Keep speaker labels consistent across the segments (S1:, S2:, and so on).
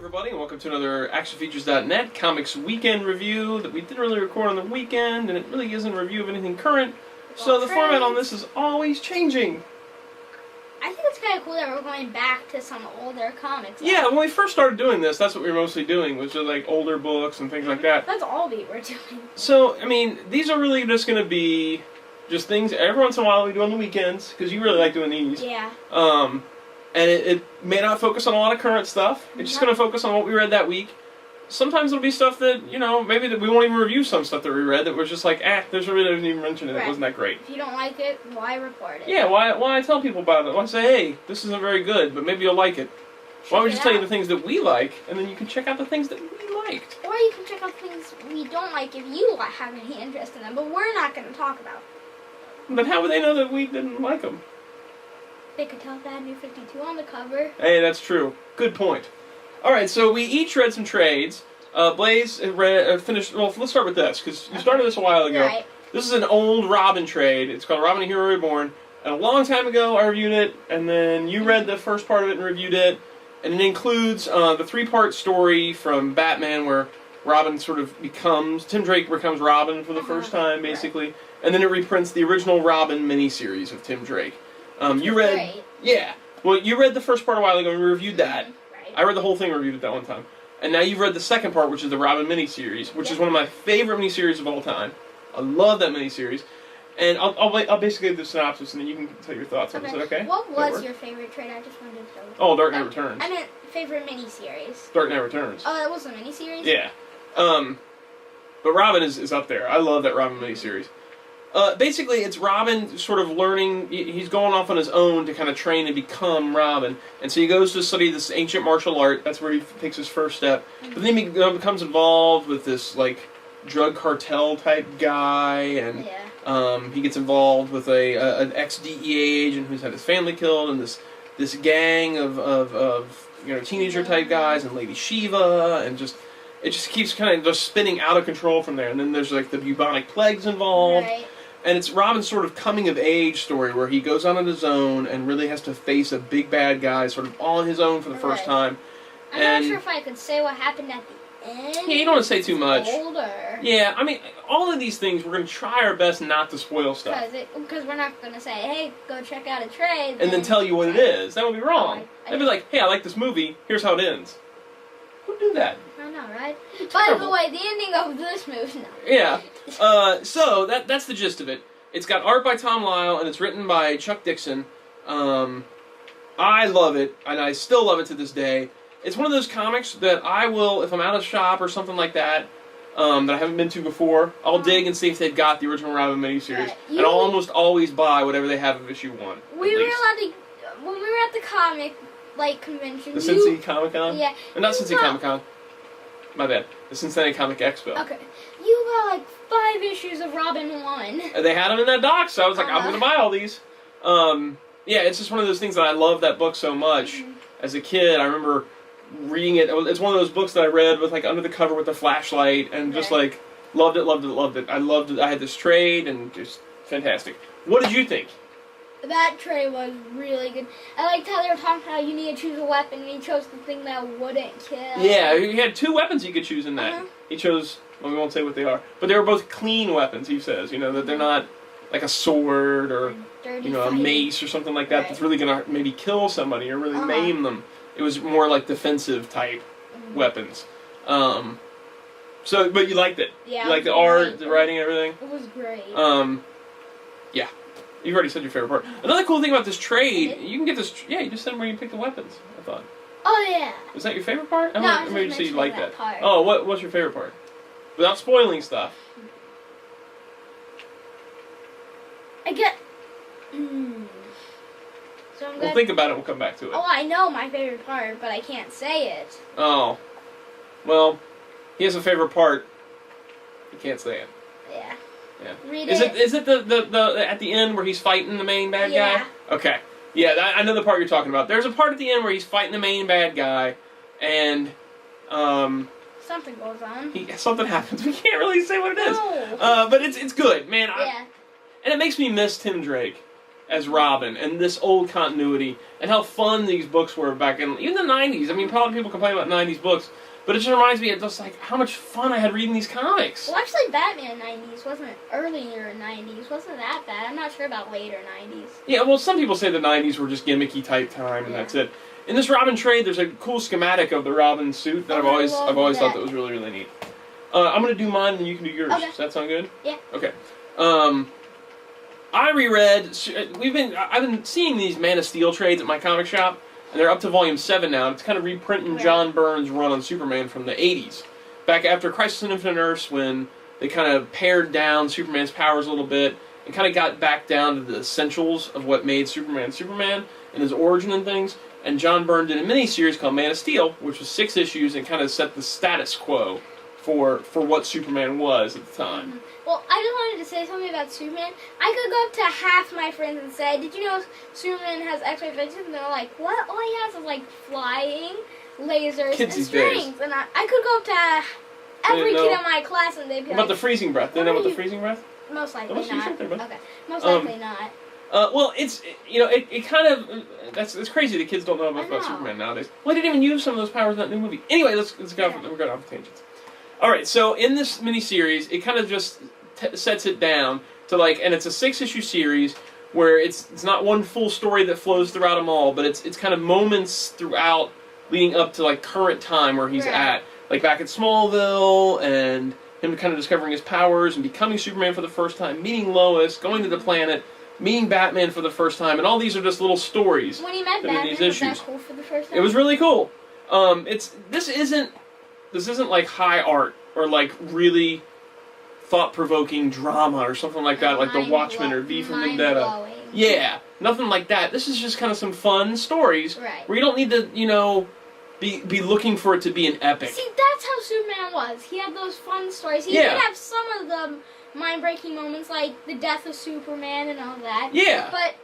S1: everybody, and welcome to another ActionFeatures.net Comics Weekend review that we didn't really record on the weekend, and it really isn't a review of anything current, so the format on this is always changing.
S2: I think it's kind of cool that we're going back to some older comics.
S1: Yeah, when we first started doing this, that's what we were mostly doing, was just like older books and things like that.
S2: That's all we were doing.
S1: So, I mean, these are really just going to be just things every once in a while we do on the weekends, because you really like doing these.
S2: Yeah.
S1: And it may not focus on a lot of current stuff. It's just going to focus on what we read that week. Sometimes it'll be stuff that, you know, maybe that we won't even review some stuff that we read that was just like, there's really didn't even mention it. Right. It wasn't that great.
S2: If you don't like it, why report it?
S1: Yeah, why tell people about it? Why say, hey, this isn't very good, but maybe you'll like it? Why don't we just tell you the things that we like, and then you can check out the things that we liked?
S2: Or you can check out things we don't like if you have any interest in them, but we're not going to talk about.
S1: But how would they know that we didn't like them?
S2: They could tell if they had New 52 on the cover.
S1: Hey, that's true. Good point. Alright, so we each read some trades. Blaze finished... Well, let's start with this, because you started this a while ago.
S2: Right.
S1: This is an old Robin trade. It's called Robin and Hero Reborn. And a long time ago, I reviewed it, and then you read the first part of it and reviewed it. And it includes the three-part story from Batman where Robin sort of becomes... Tim Drake becomes Robin for the first time, basically. Right. And then it reprints the original Robin miniseries of Tim Drake. You read...
S2: Great.
S1: Yeah. Well, you read the first part a while ago and we reviewed that.
S2: Right.
S1: I read the whole thing and reviewed it that one time. And now you've read the second part, which is the Robin miniseries, which is one of my favorite miniseries of all time. I love that miniseries. And I'll basically give the synopsis and then you can tell your thoughts on it. Is that okay?
S2: What was your favorite trade? I just wanted to know.
S1: Oh, Dark Knight Returns.
S2: I meant favorite miniseries.
S1: Dark Knight Returns.
S2: Oh, that was a miniseries?
S1: Yeah. But Robin is up there. I love that Robin miniseries. Basically, it's Robin sort of learning, he's going off on his own to kind of train and become Robin. And so he goes to study this ancient martial art, that's where he takes his first step. But then he becomes involved with this, like, drug cartel type guy, and he gets involved with an ex-DEA agent who's had his family killed, and this gang of you know, teenager type guys, and Lady Shiva, and it just keeps kind of just spinning out of control from there. And then there's like the bubonic plagues involved. Right. And it's Robin's sort of coming-of-age story where he goes on his own and really has to face a big bad guy sort of on his own for the first time.
S2: I'm not sure if I could say what happened at the end.
S1: Yeah, you don't want to say too much.
S2: Older.
S1: Yeah, I mean, all of these things, we're going to try our best not to spoil stuff.
S2: Because we're not going to say, hey, go check out a trade.
S1: And then tell you what it is. That would be wrong. They'd be like, hey, I like this movie. Here's how it ends. Who'd do that?
S2: I know, right? By the way, the ending of this movie... No.
S1: Yeah. So, that's the gist of it. It's got art by Tom Lyle, and it's written by Chuck Dixon. I love it, and I still love it to this day. It's one of those comics that I will, if I'm out of shop or something like that, that I haven't been to before, I'll dig and see if they've got the original Robin miniseries. And I'll almost always buy whatever they have of issue 1.
S2: We were allowed to... When we were at the comic... like convention.
S1: The Cincy Comic Con?
S2: Yeah.
S1: Not Cincy Comic Con. My bad. The Cincinnati Comic Expo.
S2: Okay. You got like 5 issues of Robin 1.
S1: They had them in that doc, so I was like, I'm going to buy all these. Yeah, it's just one of those things that I love that book so much. As a kid, I remember reading it. It's one of those books that I read with like under the cover with a flashlight and just like loved it, loved it, loved it. I loved it. I had this trade and just fantastic. What did you think?
S2: That trade was really good. I liked how they were talking about how you need to choose a weapon, and he chose the thing that wouldn't kill.
S1: Yeah, he had 2 weapons he could choose in that. He chose, well, we won't say what they are, but they were both clean weapons, he says, you know, that they're not like a sword or, you know, a mace or something like that that's really going to maybe kill somebody or really maim them. It was more like defensive type weapons. So, but you liked it? Yeah. You liked the art, the writing, everything?
S2: It was great.
S1: Yeah. You've already said your favorite part. Another cool thing about this trade, you can get this... Yeah, you just said where you pick the weapons, I thought.
S2: Oh, yeah.
S1: Is that your favorite part?
S2: No, I
S1: maybe say you like that.
S2: Part.
S1: Oh, what's your favorite part? Without spoiling stuff.
S2: I get... So
S1: We'll think about it, we'll come back to it.
S2: Oh, I know my favorite part, but I can't say it.
S1: Oh. Well, he has a favorite part. He can't say it.
S2: Yeah.
S1: Yeah.
S2: Read
S1: Is it the at the end where he's fighting the main bad guy? Okay. Yeah, I know the part you're talking about. There's a part at the end where he's fighting the main bad guy, and
S2: something goes on.
S1: Something happens. We can't really say what it is.
S2: No.
S1: But it's good, man.
S2: Yeah.
S1: And it makes me miss Tim Drake. as Robin, and this old continuity, and how fun these books were back in even the 90s. I mean, probably people complain about 90s books, but it just reminds me of just like how much fun I had reading these comics.
S2: Well, actually, Batman 90s wasn't earlier 90s. Wasn't that bad? I'm not sure about later 90s.
S1: Yeah, well, some people say the 90s were just gimmicky type time, and that's it. In this Robin trade, there's a cool schematic of the Robin suit that I've always thought that was really, really neat. I'm going to do mine, and you can do yours.
S2: Okay.
S1: Does that sound good?
S2: Yeah.
S1: Okay. I reread. I've been seeing these Man of Steel trades at my comic shop, and they're up to volume 7 now. It's kind of reprinting John Byrne's run on Superman from the 80s, back after Crisis on Infinite Earths, when they kind of pared down Superman's powers a little bit and kind of got back down to the essentials of what made Superman Superman and his origin and things. And John Byrne did a mini-series called Man of Steel, which was 6 issues and kind of set the status quo for what Superman was at the time.
S2: Mm-hmm. Well, I just wanted to say something about Superman. I could go up to half my friends and say, did you know Superman has X-ray vision? And they're like, what? All he has is like flying, lasers, and strings. And I could go up to every kid in my class and they'd be
S1: like... What about the freezing breath? Do they know about the freezing breath?
S2: Most likely not. Okay. Most likely not.
S1: Well, it's, it kind of, it's crazy that kids don't know about Superman nowadays. Well, they didn't even use some of those powers in that new movie. Anyway, let's go off, we're going off tangents. Alright, so in this miniseries, it kind of just sets it down to like, and it's a 6-issue series where it's not one full story that flows throughout them all, but it's kind of moments throughout leading up to like current time where he's at. Like back at Smallville, and him kind of discovering his powers and becoming Superman for the first time, meeting Lois, going to the planet, meeting Batman for the first time, and all these are just little stories.
S2: When he met Batman, was that cool for the first time?
S1: It was really cool. This isn't like high art or like really thought-provoking drama or something like that, like The Watchmen or V for Vendetta. Yeah, nothing like that. This is just kind of some fun stories where you don't need to, be looking for it to be an epic.
S2: See, that's how Superman was. He had those fun stories. He did have some of the mind-breaking moments, like the death of Superman and all that.
S1: Yeah.
S2: But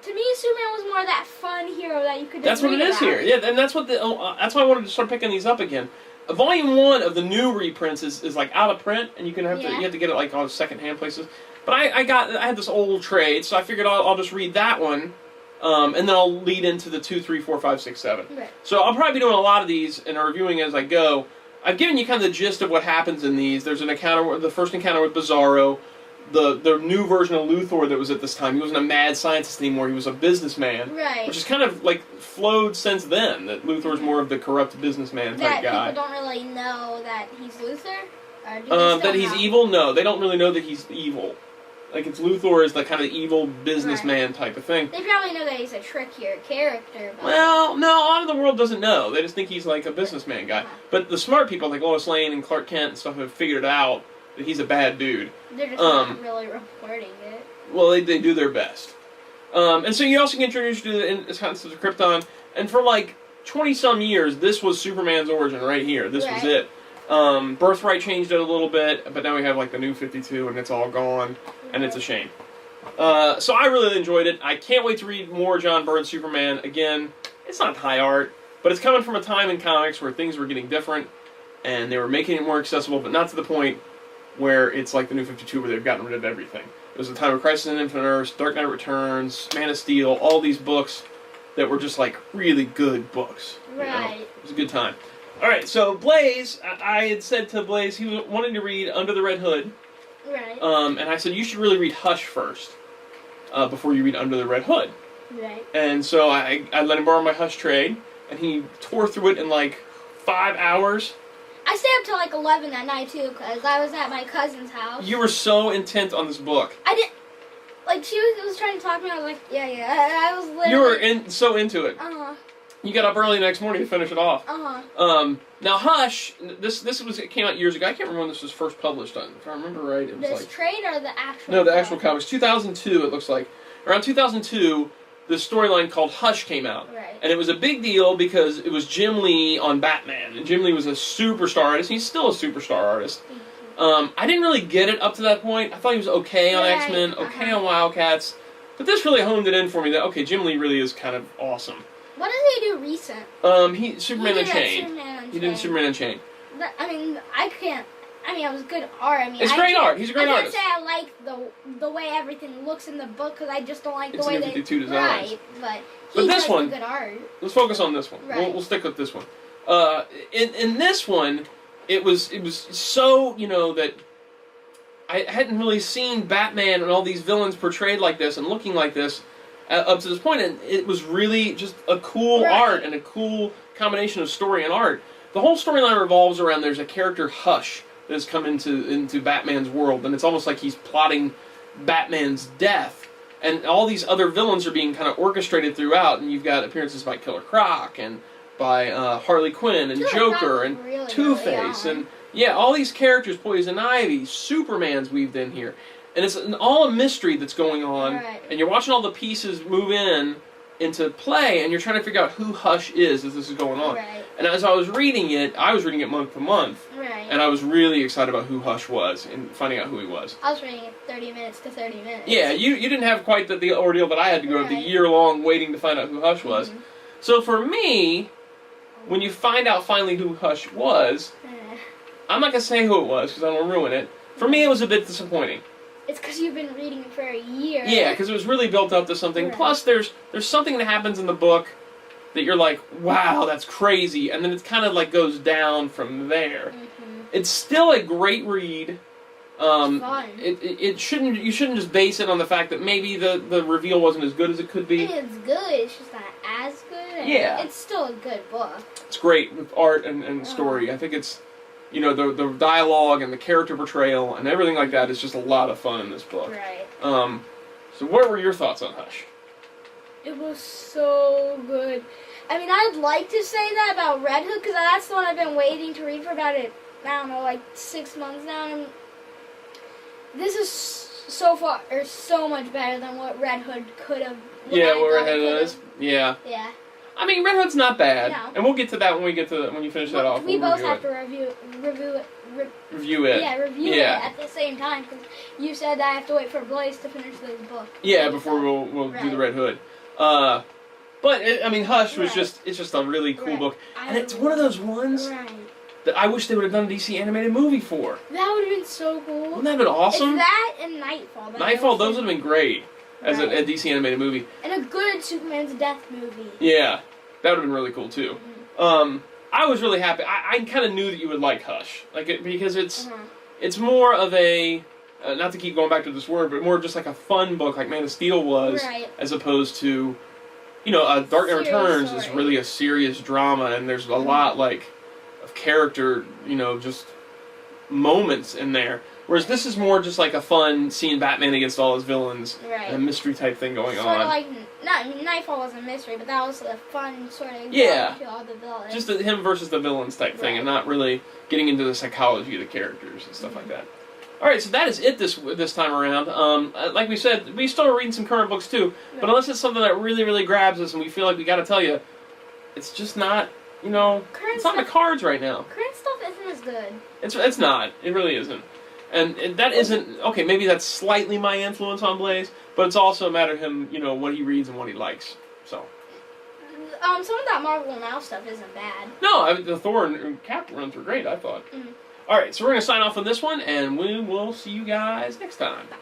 S2: to me, Superman was more that fun hero that you could.
S1: That's what it is here. Yeah, and that's what that's why I wanted to start picking these up again. Volume 1 of the new reprints is like out of print, and you have to get it like on secondhand places. But I had this old trade, so I figured I'll just read that one, and then I'll lead into the 2, 3, 4, 5, 6, 7.
S2: Right.
S1: So I'll probably be doing a lot of these and reviewing as I go. I've given you kind of the gist of what happens in these. There's the first encounter with Bizarro, the new version of Luthor that was at this time. He wasn't a mad scientist anymore. He was a businessman.
S2: Right.
S1: Which is kind of like flowed since then, that Luthor's more of the corrupt businessman type guy.
S2: That people don't really know that he's Luthor? Or do
S1: that he's evil? No, they don't really know that he's evil. Like, it's Luthor is the kind of evil businessman type of thing.
S2: They probably know that he's a trickier character. But
S1: well, no, a lot of the world doesn't know. They just think he's like a businessman guy. But the smart people, like Lois Lane and Clark Kent and stuff, have figured it out that he's a bad dude.
S2: They're just not really reporting it.
S1: Well, they do their best. And so you also get introduced to the concept of Krypton. And for like 20-some years, this was Superman's origin right here. This was it. Birthright changed it a little bit, but now we have like the new 52 and it's all gone. And it's a shame. So I really enjoyed it. I can't wait to read more John Byrne Superman. Again, it's not high art, but it's coming from a time in comics where things were getting different, and they were making it more accessible, but not to the point where it's like the New 52 where they've gotten rid of everything. It was the time of Crisis on Infinite Earths, Dark Knight Returns, Man of Steel, all these books that were just like really good books.
S2: Right.
S1: It was a good time. Alright, so Blaze, I had said to Blaze he was wanting to read Under the Red Hood.
S2: Right.
S1: And I said, you should really read Hush first, before you read Under the Red Hood.
S2: Right.
S1: And so I let him borrow my Hush trade, and he tore through it in like 5 hours.
S2: I stayed up till like 11 that night too, because I was at my cousin's house.
S1: You were so intent on this book.
S2: I didn't, like, she was trying to talk to me, I was like, yeah, I was literally...
S1: You were so into it.
S2: Uh-huh.
S1: You got up early the next morning to finish it off.
S2: Uh-huh.
S1: Now Hush, it came out years ago. I can't remember when this was first published on. If I remember right, it was
S2: this
S1: like...
S2: trade or the actual...
S1: No, the actual comics. 2002, it looks like. Around 2002, this storyline called Hush came out.
S2: Right.
S1: And it was a big deal because it was Jim Lee on Batman. And Jim Lee was a superstar artist. He's still a superstar artist. I didn't really get it up to that point. I thought he was okay on X-Men, okay on Wildcats. But this really honed it in for me that, okay, Jim Lee really is kind of awesome.
S2: What did he do recent?
S1: Superman Unchained. He did Superman Unchained.
S2: I mean, I I mean, it was good art. I mean,
S1: it's great art. He's a great artist.
S2: I can't say I like the way everything looks in the book because I just don't like the way they
S1: designs.
S2: Right, but he
S1: this one,
S2: good art.
S1: Let's focus on this one.
S2: Right.
S1: We'll stick with this one. In this one, it was so that I hadn't really seen Batman and all these villains portrayed like this and looking like this up to this point, and it was really just a cool art and a cool combination of story and art. The whole storyline revolves around there's a character, Hush, that has come into Batman's world, and it's almost like he's plotting Batman's death. And all these other villains are being kind of orchestrated throughout, and you've got appearances by Killer Croc, and by Harley Quinn, and Joker, and really, Two-Face, and all these characters, Poison Ivy, Superman's weaved in here. And it's all a mystery that's going on, and you're watching all the pieces move into play, and you're trying to figure out who Hush is as this is going on.
S2: Right.
S1: And as I was reading it month to month, and I was really excited about who Hush was and finding out who he was.
S2: I was reading it 30 minutes to 30 minutes.
S1: Yeah, you didn't have quite the ordeal that I had to go, the year-long waiting to find out who Hush was. So for me, when you find out finally who Hush was, I'm not going to say who it was because I don't want to ruin it. For me, it was a bit disappointing.
S2: It's because you've been reading it for a year.
S1: Yeah, because it was really built up to something. Plus, there's something that happens in the book that you're like, wow, that's crazy, and then it kind of like goes down from there. It's still a great read.
S2: It's fun.
S1: You shouldn't just base it on the fact that maybe the reveal wasn't as good as it could be.
S2: I mean, it's good. It's just not as good.
S1: Yeah.
S2: It's still a good book.
S1: It's great with art and story. I think it's. The dialogue and the character portrayal and everything like that is just a lot of fun in this book.
S2: Right.
S1: So what were your thoughts on Hush?
S2: It was so good. I mean, I'd like to say that about Red Hood because that's the one I've been waiting to read for about I don't know, like 6 months now. And this is so much better than what Red Hood could have.
S1: Yeah, what Red Hood is. Yeah.
S2: Yeah.
S1: I mean, Red Hood's not bad,
S2: no.
S1: And we'll get to that when you finish that off.
S2: We both have to review it.
S1: Review it.
S2: Yeah, review it at the same time because you said that I have to wait for Blaze to finish this book.
S1: Yeah, before we'll do the Red Hood. But Hush was it's just a really cool book, and it's one of those ones that I wish they would have done a DC animated movie for.
S2: That would have been so cool.
S1: Wouldn't that have been awesome?
S2: It's that and Nightfall.
S1: Nightfall, those would have been great. As a DC animated movie.
S2: And a good Superman's death movie.
S1: Yeah, that would have been really cool too. I was really happy. I kind of knew that you would like Hush, because it's more of a not to keep going back to this word, but more just like a fun book, like Man of Steel was, as opposed to Dark Knight Returns is really a serious drama, and there's a lot of character, just moments in there. Whereas this is more just like a fun seeing Batman against all his villains, a mystery type thing going on.
S2: Sort of like, Nightfall was a mystery, but that was a fun sort of
S1: to
S2: all the villains.
S1: Just him versus the villains type thing, and not really getting into the psychology of the characters and stuff like that. All right, so that is it this time around. Like we said, we still are reading some current books too, but unless it's something that really, really grabs us and we feel like we got to tell you, it's just not. It's not in the cards right now.
S2: Current stuff isn't as good.
S1: It's not. It really isn't. And that isn't... Okay, maybe that's slightly my influence on Blaze, but it's also a matter of him, what he reads and what he likes. So...
S2: Some of that Marvel Now stuff isn't bad.
S1: No, the Thor and Cap runs were great, I thought. Alright, so we're going to sign off on this one, and we will see you guys next time.
S2: Bye.